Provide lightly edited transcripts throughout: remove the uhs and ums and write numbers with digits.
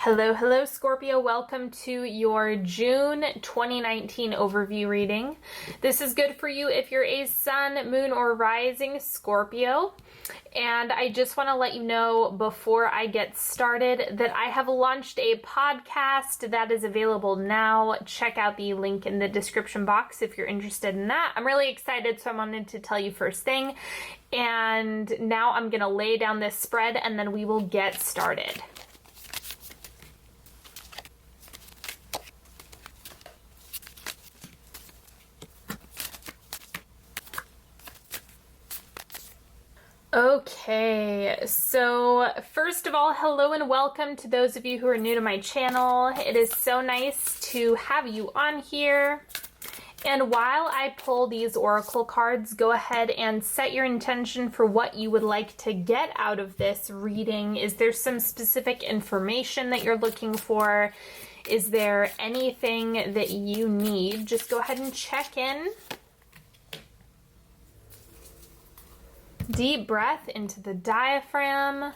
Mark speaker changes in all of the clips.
Speaker 1: Hello, hello, Scorpio. Welcome to your June 2019 overview reading. This is good for you if you're a sun, moon, or rising Scorpio. And I just want to let you know before I get started that I have launched a podcast that is available now. Check out the link in the description box if you're interested in that. I'm really excited, so I wanted to tell you first thing. And now I'm going to lay down this spread and then we will get started. Okay, so first of all, hello and welcome to those of you who are new to my channel. It is so nice to have you on here. And while I pull these oracle cards, go ahead and set your intention for what you would like to get out of this reading. Is there some specific information that you're looking for? Is there anything that you need? Just go ahead and check in. Deep breath into the diaphragm.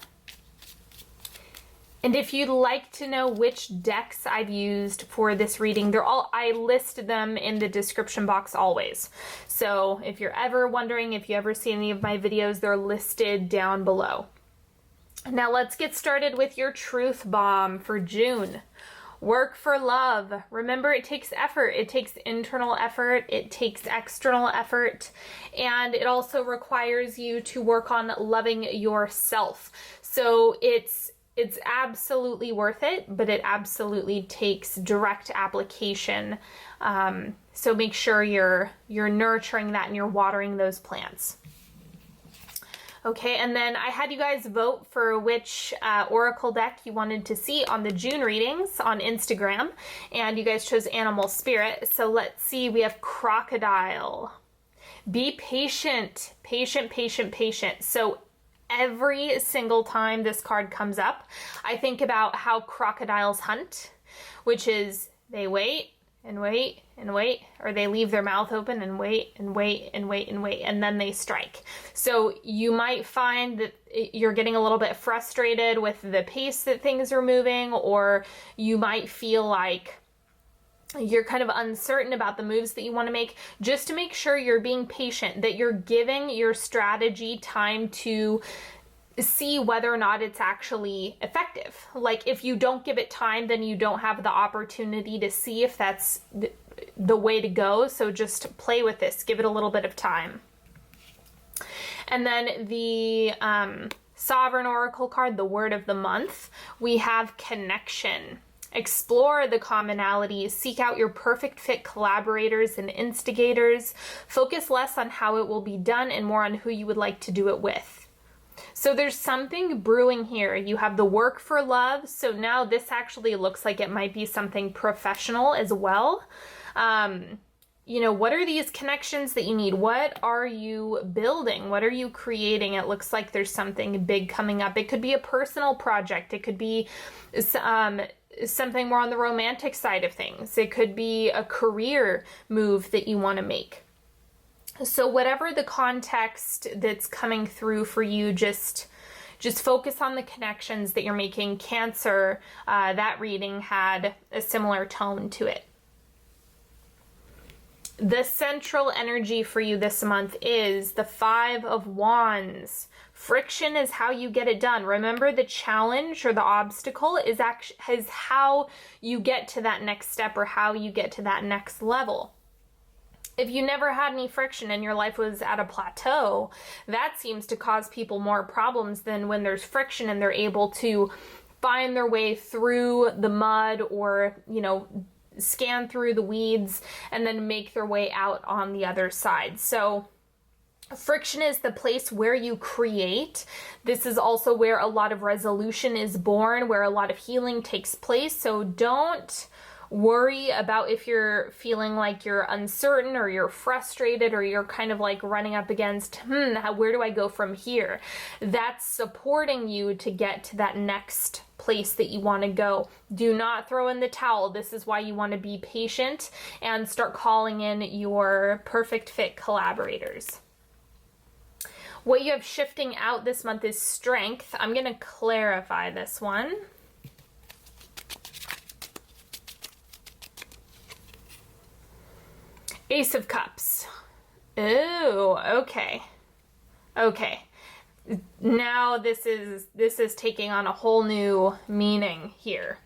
Speaker 1: And if you'd like to know which decks I've used for this reading, I list them in the description box always. So if you're ever wondering, if you ever see any of my videos, they're listed down below. Now let's get started with your truth bomb for June. Work for love. Remember, it takes effort. It takes internal effort. It takes external effort. And it also requires you to work on loving yourself. So it's absolutely worth it, but it absolutely takes direct application. So make sure you're nurturing that and you're watering those plants. Okay, and then I had you guys vote for which oracle deck you wanted to see on the June readings on Instagram, and you guys chose Animal Spirit. So let's see, we have Crocodile. Be patient, patient, patient, patient. So every single time this card comes up, I think about how crocodiles hunt, which is they wait and wait and wait, or they leave their mouth open and wait and wait and wait and wait, and then they strike. So you might find that you're getting a little bit frustrated with the pace that things are moving, or you might feel like you're kind of uncertain about the moves that you want to make. Just to make sure you're being patient, that you're giving your strategy time to see whether or not it's actually effective. Like if you don't give it time, then you don't have the opportunity to see if that's the way to go. So just play with this, give it a little bit of time. And then the Sovereign Oracle card, the word of the month, we have connection. Explore the commonalities, seek out your perfect fit collaborators and instigators, focus less on how it will be done and more on who you would like to do it with. So there's something brewing here. You have the work for love. So now this actually looks like it might be something professional as well. You know, what are these connections that you need? What are you building? What are you creating? It looks like there's something big coming up. It could be a personal project. It could be something more on the romantic side of things. It could be a career move that you want to make. So whatever the context that's coming through for you, just focus on the connections that you're making. Cancer, that reading had a similar tone to it. The central energy for you this month is the Five of Wands. Friction is how you get it done. Remember, the challenge or the obstacle is how you get to that next step or how you get to that next level. If you never had any friction and your life was at a plateau, that seems to cause people more problems than when there's friction and they're able to find their way through the mud or, you know, scan through the weeds and then make their way out on the other side. So friction is the place where you create. This is also where a lot of resolution is born, where a lot of healing takes place. So don't worry about if you're feeling like you're uncertain or you're frustrated or you're kind of like running up against, where do I go from here? That's supporting you to get to that next place that you want to go. Do not throw in the towel. This is why you want to be patient and start calling in your perfect fit collaborators. What you have shifting out this month is strength. I'm going to clarify this one. Ace of Cups. Oh, okay. Okay. Now this is taking on a whole new meaning here.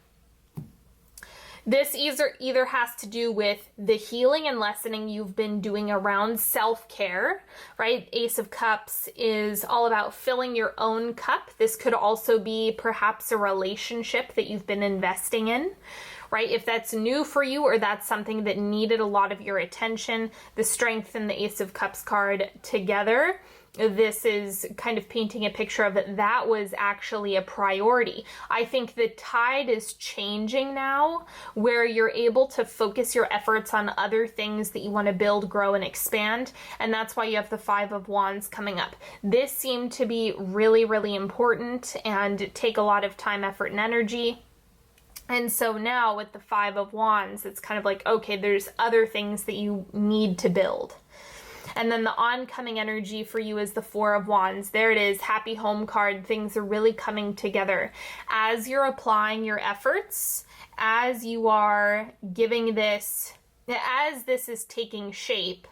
Speaker 1: This either has to do with the healing and lessening you've been doing around self-care, right? Ace of Cups is all about filling your own cup. This could also be perhaps a relationship that you've been investing in, right? If that's new for you or that's something that needed a lot of your attention, the Strength and the Ace of Cups card together, this is kind of painting a picture of that was actually a priority. I think the tide is changing now where you're able to focus your efforts on other things that you want to build, grow, and expand. And that's why you have the Five of Wands coming up. This seemed to be really, really important and take a lot of time, effort, and energy. And so now with the Five of Wands, it's kind of like, okay, there's other things that you need to build. And then the oncoming energy for you is the Four of Wands. There it is, happy home card. Things are really coming together. As you're applying your efforts, as you are giving this, as this is taking shape,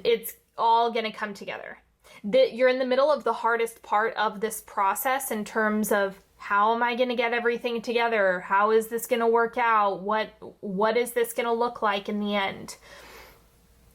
Speaker 1: it's all going to come together. You're in the middle of the hardest part of this process in terms of how am I going to get everything together? How is this going to work out? What is this going to look like in the end?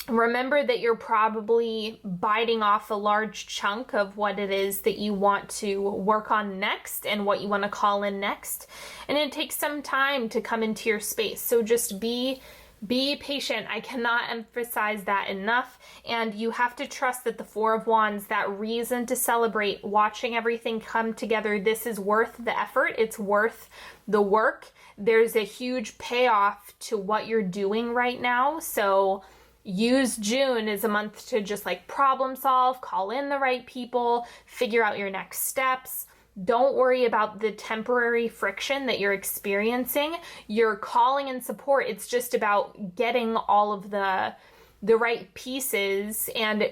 Speaker 1: Remember that you're probably biting off a large chunk of what it is that you want to work on next and what you want to call in next. And it takes some time to come into your space. So just be patient. I cannot emphasize that enough. And you have to trust that the Four of Wands, that reason to celebrate, watching everything come together, this is worth the effort. It's worth the work. There's a huge payoff to what you're doing right now. So use June as a month to just like problem solve, call in the right people, figure out your next steps. Don't worry about the temporary friction that you're experiencing. You're calling in support. It's just about getting all of the right pieces and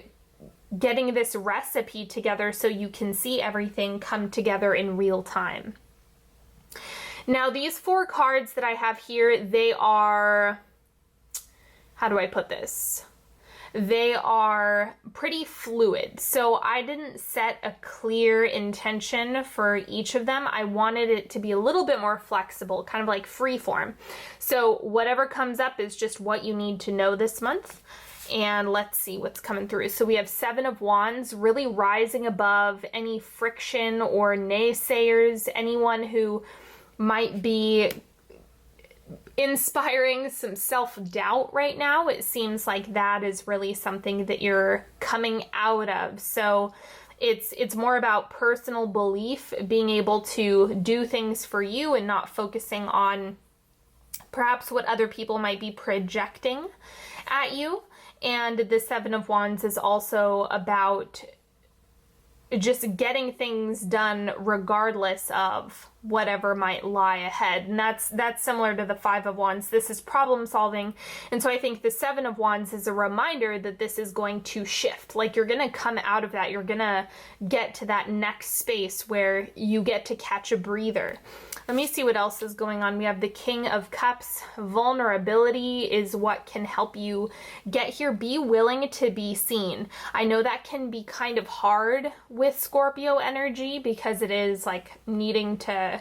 Speaker 1: getting this recipe together so you can see everything come together in real time. Now, these four cards that I have here, they are, how do I put this? They are pretty fluid. So I didn't set a clear intention for each of them. I wanted it to be a little bit more flexible, kind of like free form. So whatever comes up is just what you need to know this month. And let's see what's coming through. So we have Seven of Wands, really rising above any friction or naysayers, anyone who might be inspiring some self-doubt right now. It seems like that is really something that you're coming out of. So it's more about personal belief, being able to do things for you and not focusing on perhaps what other people might be projecting at you. And the Seven of Wands is also about just getting things done regardless of whatever might lie ahead. And that's similar to the Five of Wands. This is problem solving. And so I think the Seven of Wands is a reminder that this is going to shift. Like you're going to come out of that. You're going to get to that next space where you get to catch a breather. Let me see what else is going on. We have the King of Cups. Vulnerability is what can help you get here. Be willing to be seen. I know that can be kind of hard with Scorpio energy because it is like needing to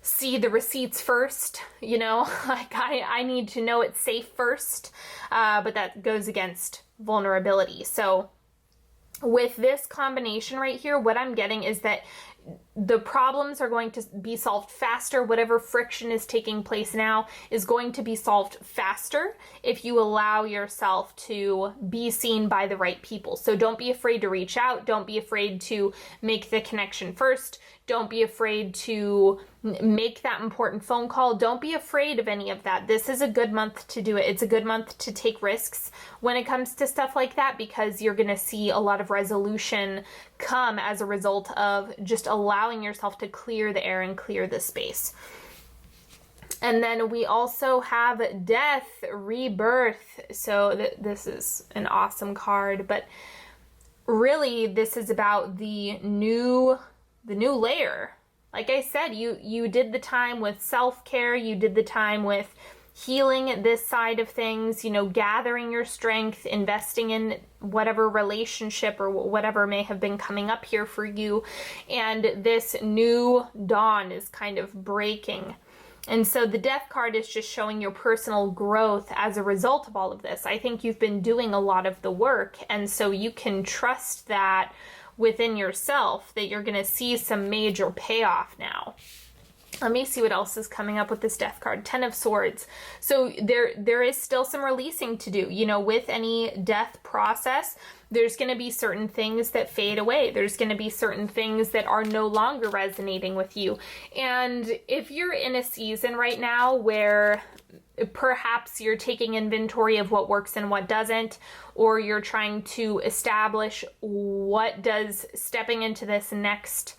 Speaker 1: see the receipts first, you know, like I need to know it's safe first, but that goes against vulnerability. So with this combination right here, what I'm getting is that the problems are going to be solved faster. Whatever friction is taking place now is going to be solved faster if you allow yourself to be seen by the right people. So don't be afraid to reach out. Don't be afraid to make the connection first. Don't be afraid to make that important phone call. Don't be afraid of any of that. This is a good month to do it. It's a good month to take risks when it comes to stuff like that because you're going to see a lot of resolution come as a result of just allowing yourself to clear the air and clear the space. And then we also have Death, Rebirth. So this is an awesome card, but really this is about the new layer. Like I said, you did the time with self-care, you did the time with healing this side of things, you know, gathering your strength, investing in whatever relationship or whatever may have been coming up here for you. And this new dawn is kind of breaking. And so the Death card is just showing your personal growth as a result of all of this. I think you've been doing a lot of the work, and so you can trust that within yourself that you're going to see some major payoff now. Let me see what else is coming up with this Death card. 10 of Swords. So there is still some releasing to do. You know, with any death process, there's going to be certain things that fade away. There's going to be certain things that are no longer resonating with you. And if you're in a season right now where perhaps you're taking inventory of what works and what doesn't, or you're trying to establish what does stepping into this next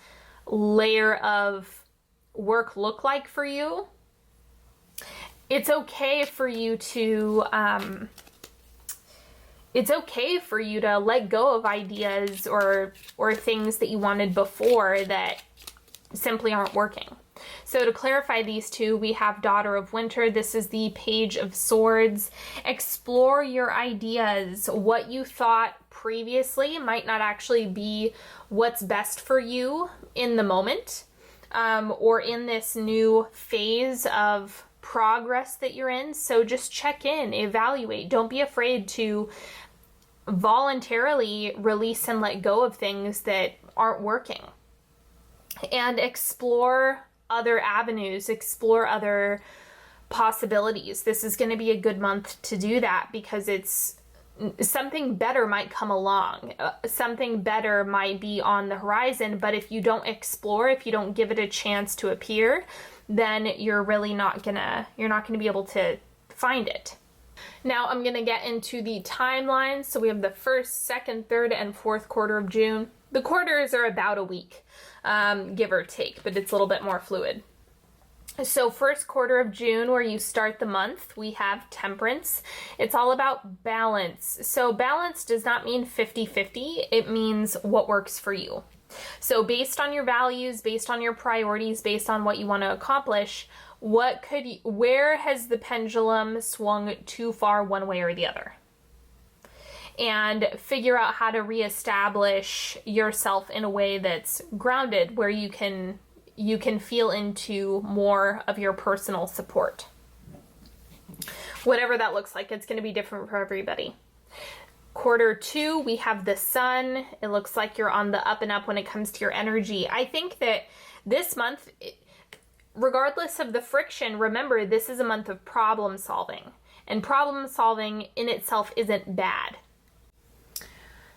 Speaker 1: layer of work look like for you, it's okay for you to let go of ideas or things that you wanted before that simply aren't working. So to clarify these two, we have Daughter of Winter. This is the Page of Swords. Explore your ideas. What you thought previously might not actually be what's best for you in the moment, or in this new phase of progress that you're in. So just check in, evaluate. Don't be afraid to voluntarily release and let go of things that aren't working. And explore other avenues, explore other possibilities. This is going to be a good month to do that because it's something better might come along. Something better might be on the horizon, but if you don't explore, if you don't give it a chance to appear, then you're really not gonna be able to find it. Now I'm gonna get into the timeline. So we have the 1st, 2nd, 3rd, and 4th quarter of June. The quarters are about a week, give or take, but it's a little bit more fluid. So 1st quarter of June, where you start the month, we have Temperance. It's all about balance. So balance does not mean 50-50. It means what works for you. So based on your values, based on your priorities, based on what you want to accomplish, where has the pendulum swung too far one way or the other? And figure out how to reestablish yourself in a way that's grounded, where you can feel into more of your personal support. Whatever that looks like, it's going to be different for everybody. Quarter 2, we have the Sun. It looks like you're on the up and up when it comes to your energy. I think that this month, regardless of the friction, remember this is a month of problem solving. And problem solving in itself isn't bad.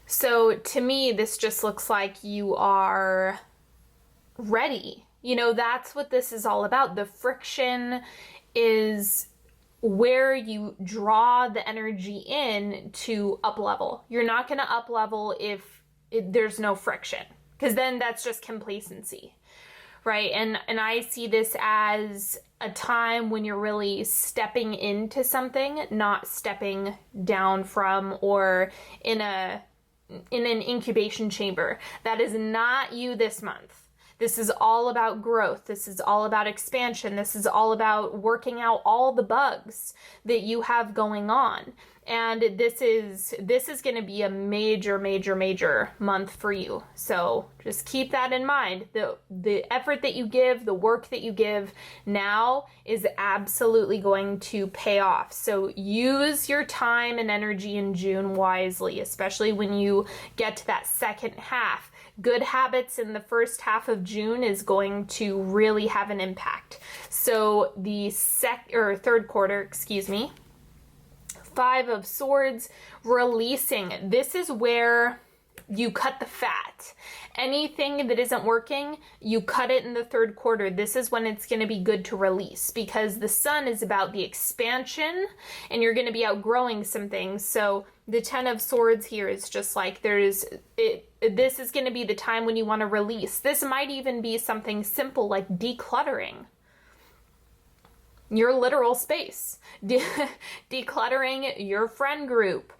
Speaker 1: So to me, this just looks like you are ready. You know, that's what this is all about. The friction is where you draw the energy in to up level. You're not going to up level if there's no friction, because then that's just complacency, right? And I see this as a time when you're really stepping into something, not stepping down from or in an incubation chamber. That is not you this month. This is all about growth. This is all about expansion. This is all about working out all the bugs that you have going on. And this is going to be a major, major, major month for you. So just keep that in mind. The effort that you give, the work that you give now is absolutely going to pay off. So use your time and energy in June wisely, especially when you get to that second half. Good habits in the first half of June is going to really have an impact. So the third quarter, 5 of Swords, releasing. This is where you cut the fat. Anything that isn't working, you cut it in the 3rd quarter. This is when it's going to be good to release, because the Sun is about the expansion and you're going to be outgrowing some things. So the 10 of Swords here is just like this is going to be the time when you want to release. This might even be something simple like decluttering your literal space, decluttering your friend group,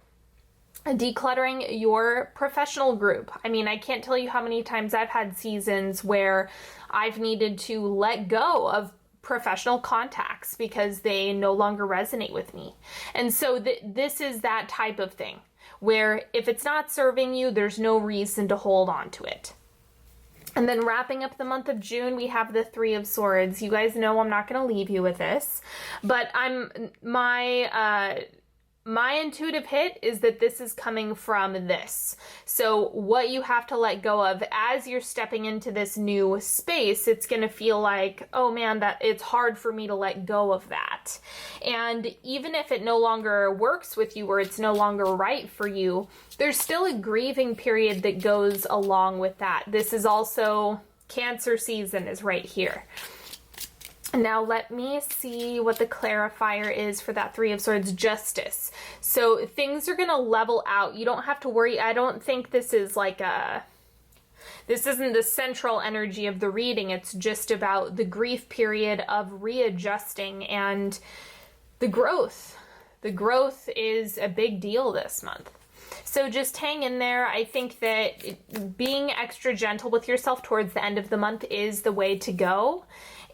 Speaker 1: decluttering your professional group. I mean, I can't tell you how many times I've had seasons where I've needed to let go of professional contacts because they no longer resonate with me. And so this is that type of thing where if it's not serving you, there's no reason to hold on to it. And then wrapping up the month of June, we have the Three of Swords. You guys know I'm not going to leave you with this, but my intuitive hit is that this is coming from this. So what you have to let go of as you're stepping into this new space, it's going to feel like, oh man, that it's hard for me to let go of that. And even if it no longer works with you or it's no longer right for you, there's still a grieving period that goes along with that. This is also Cancer season is right here. Now let me see what the clarifier is for that Three of Swords. Justice. So things are going to level out. You don't have to worry. I don't think this is like this isn't the central energy of the reading. It's just about the grief period of readjusting and the growth. The growth is a big deal this month. So just hang in there. I think that being extra gentle with yourself towards the end of the month is the way to go.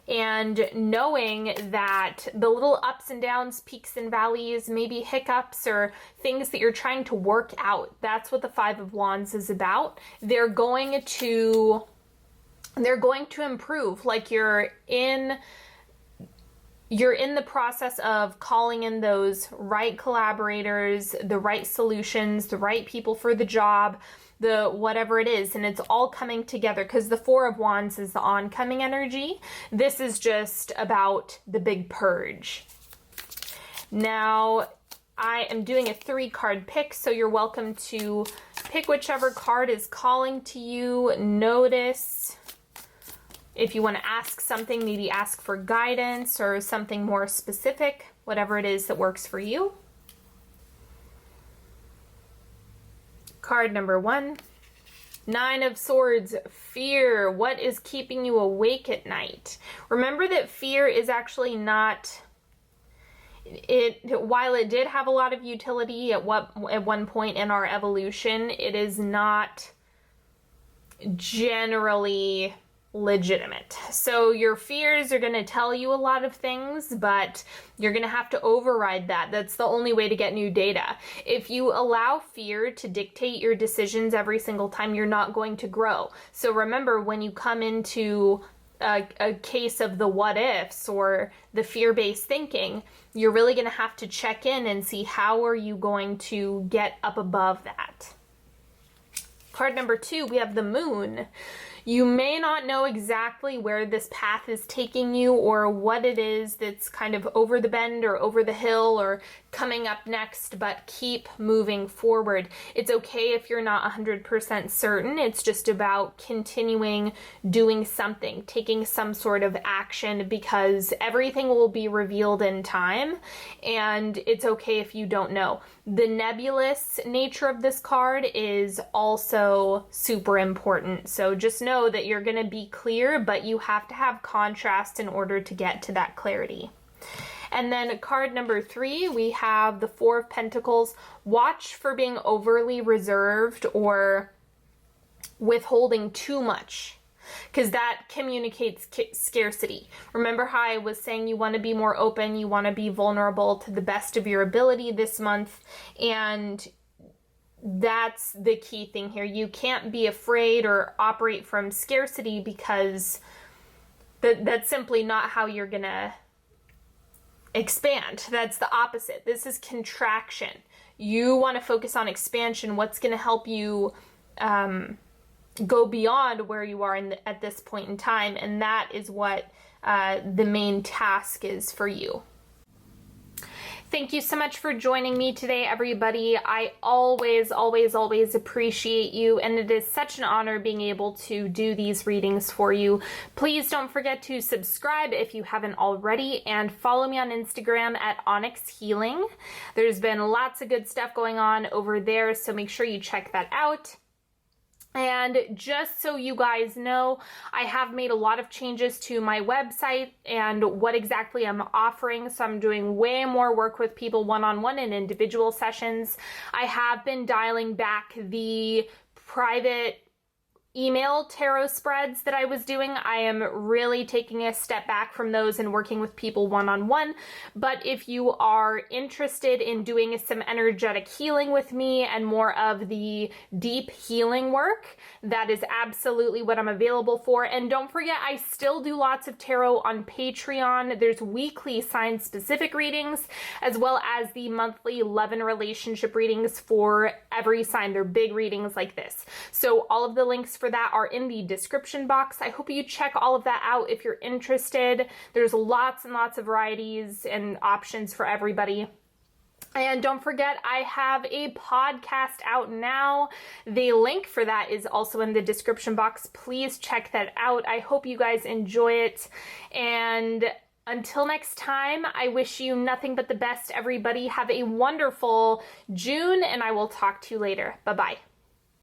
Speaker 1: And knowing that the little ups and downs, peaks and valleys, maybe hiccups or things that you're trying to work out, that's what the Five of Wands is about. They're going to improve. Like you're in the process of calling in those right collaborators, the right solutions, the right people for the job, the whatever it is, and it's all coming together because the Four of Wands is the oncoming energy. This is just about the big purge. Now, I am doing a 3-card pick, so you're welcome to pick whichever card is calling to you. Notice if you want to ask something, maybe ask for guidance or something more specific, whatever it is that works for you. Card number 1, Nine of Swords, fear. What is keeping you awake at night? Remember that fear is actually not, while it did have a lot of utility at one point in our evolution, it is not generally legitimate. So your fears are going to tell you a lot of things, but you're going to have to override that. That's the only way to get new data. If you allow fear to dictate your decisions every single time, you're not going to grow. So remember, when you come into a case of the what ifs or the fear-based thinking, you're really going to have to check in and see how are you going to get up above that. Card number 2, we have the Moon. You may not know exactly where this path is taking you or what it is that's kind of over the bend or over the hill or coming up next, but keep moving forward. It's okay if you're not 100% certain. It's just about continuing doing something, taking some sort of action, because everything will be revealed in time, and it's okay if you don't know. The nebulous nature of this card is also super important. So just know that you're going to be clear, but you have to have contrast in order to get to that clarity. And then card number 3, we have the Four of Pentacles. Watch for being overly reserved or withholding too much, because that communicates scarcity. Remember how I was saying you want to be more open, you want to be vulnerable to the best of your ability this month, and that's the key thing here. You can't be afraid or operate from scarcity, because that's simply not how you're gonna expand. That's the opposite. This is contraction. You want to focus on expansion. What's going to help you go beyond where you are at this point in time, and that is what the main task is for you. Thank you so much for joining me today, everybody. I always, always, always appreciate you, and it is such an honor being able to do these readings for you. Please don't forget to subscribe if you haven't already, and follow me on Instagram at Onyx Healing. There's been lots of good stuff going on over there, so make sure you check that out. And just so you guys know, I have made a lot of changes to my website and what exactly I'm offering. So I'm doing way more work with people one-on-one in individual sessions. I have been dialing back the private email tarot spreads that I was doing. I am really taking a step back from those and working with people one-on-one. But if you are interested in doing some energetic healing with me and more of the deep healing work, that is absolutely what I'm available for. And don't forget, I still do lots of tarot on Patreon. There's weekly sign-specific readings, as well as the monthly love and relationship readings for every sign. They're big readings like this. So all of the links for that are in the description box. I hope you check all of that out if you're interested. There's lots and lots of varieties and options for everybody. And don't forget, I have a podcast out now. The link for that is also in the description box. Please check that out. I hope you guys enjoy it. And until next time, I wish you nothing but the best, everybody. Have a wonderful June, and I will talk to you later. Bye-bye.